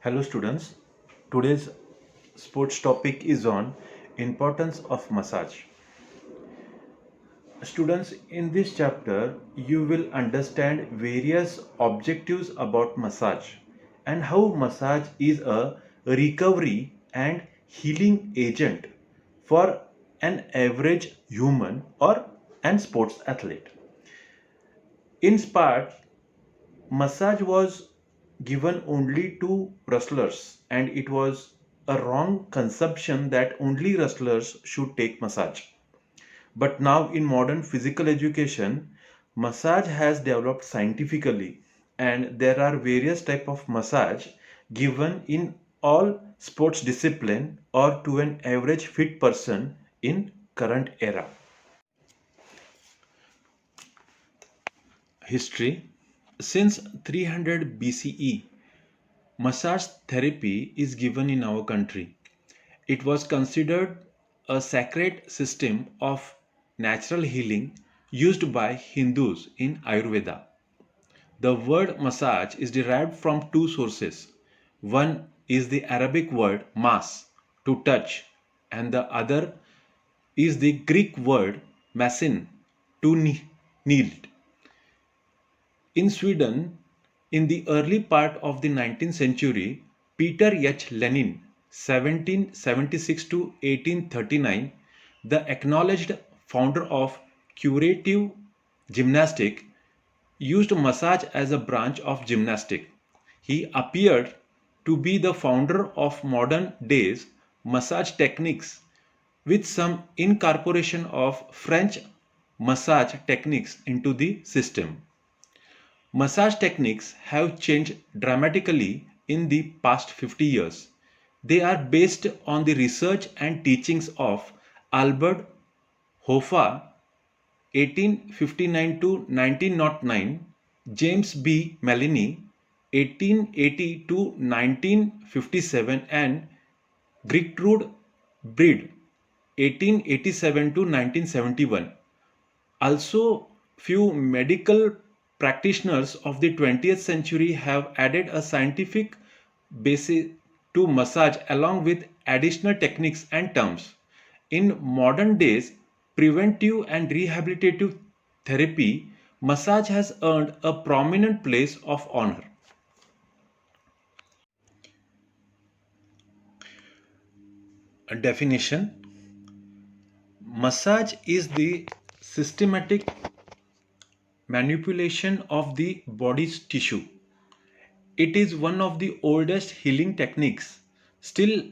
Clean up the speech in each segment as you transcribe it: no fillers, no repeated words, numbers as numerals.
Hello students. Today's sports topic is on importance of massage. Students, in this chapter you will understand various objectives about massage and how massage is a recovery and healing agent for an average human or an sports athlete. In part, massage was given only to wrestlers, and it was a wrong conception that only wrestlers should take massage. But now, in modern physical education, massage has developed scientifically, and there are various type of massage given in all sports discipline or to an average fit person in current era. History. Since 300 BCE, massage therapy is given in our country. It was considered a sacred system of natural healing used by Hindus in Ayurveda. The word massage is derived from two sources. One is the Arabic word mas, to touch, and the other is the Greek word masin, to kneel. In Sweden, in the early part of the 19th century, Peter H. Lenin, 1776 to 1839, the acknowledged founder of curative gymnastic, used massage as a branch of gymnastic. He appeared to be the founder of modern days massage techniques with some incorporation of French massage techniques into the system. Massage techniques have changed dramatically in the past 50 years. They are based on the research and teachings of Albert Hoffa 1859 to 1909, James B. Maloney 1880 to 1957, and Gertrude Breed 1887 to 1971. Also, few medical practitioners of the 20th century have added a scientific basis to massage along with additional techniques and terms. In modern days, preventive and rehabilitative therapy, massage has earned a prominent place of honor. A definition: massage is the systematic manipulation of the body's tissue. It is one of the oldest healing techniques still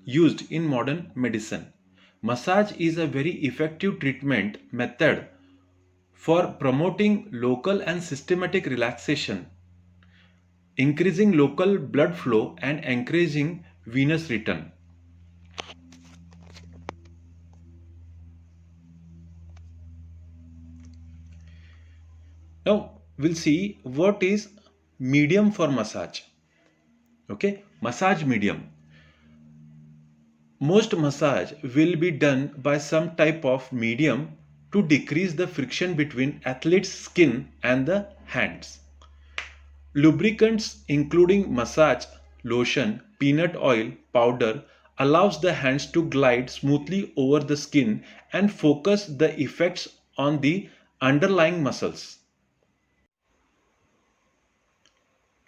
used in modern medicine. Massage is a very effective treatment method for promoting local and systematic relaxation, increasing local blood flow, and encouraging venous return. Now we'll see what is medium for massage. Okay, massage medium. Most massage will be done by some type of medium to decrease the friction between athlete's skin and the hands. Lubricants including massage lotion, peanut oil, powder allows the hands to glide smoothly over the skin and focus the effects on the underlying muscles.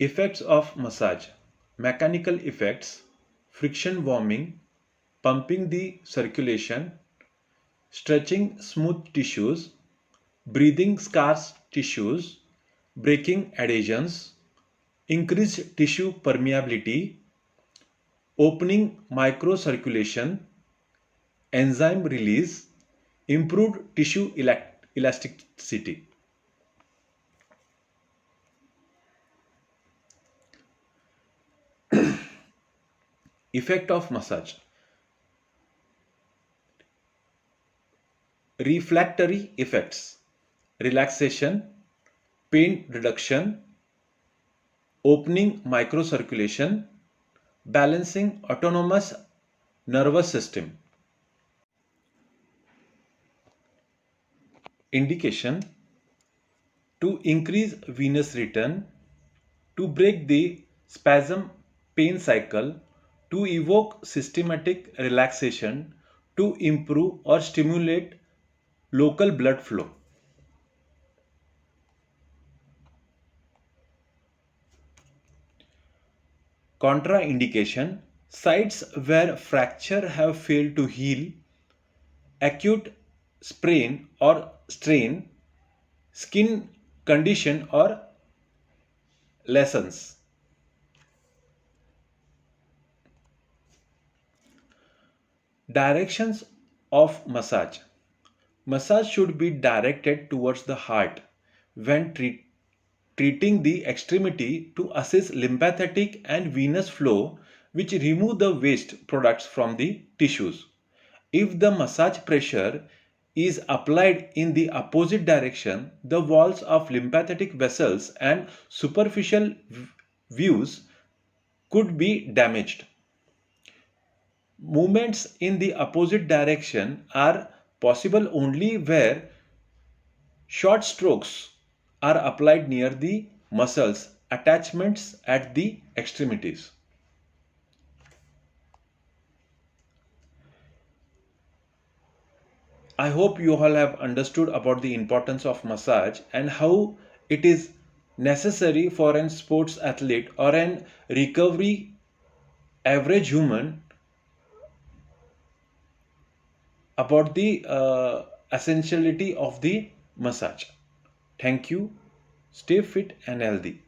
Effects of massage: mechanical effects, friction warming, pumping the circulation, stretching smooth tissues, breathing scarce tissues, breaking adhesions, increased tissue permeability, opening microcirculation, enzyme release, improved tissue elasticity. Effect of massage: refractory effects, relaxation, pain reduction, opening microcirculation, balancing autonomous nervous system. Indication: to increase venous return, to break the spasm pain cycle, to evoke systematic relaxation, to improve or stimulate local blood flow. Contraindication: sites where fracture have failed to heal, acute sprain or strain, skin condition or lessons. Directions of massage. Massage should be directed towards the heart when treating the extremity to assist lymphatic and venous flow, which remove the waste products from the tissues. If the massage pressure is applied in the opposite direction, the walls of lymphatic vessels and superficial views could be damaged. Movements in the opposite direction are possible only where short strokes are applied near the muscles attachments at the extremities. I hope you all have understood about the importance of massage and how it is necessary for an sports athlete or an recovery average human about the essentiality of the massage. Thank you. Stay fit and healthy.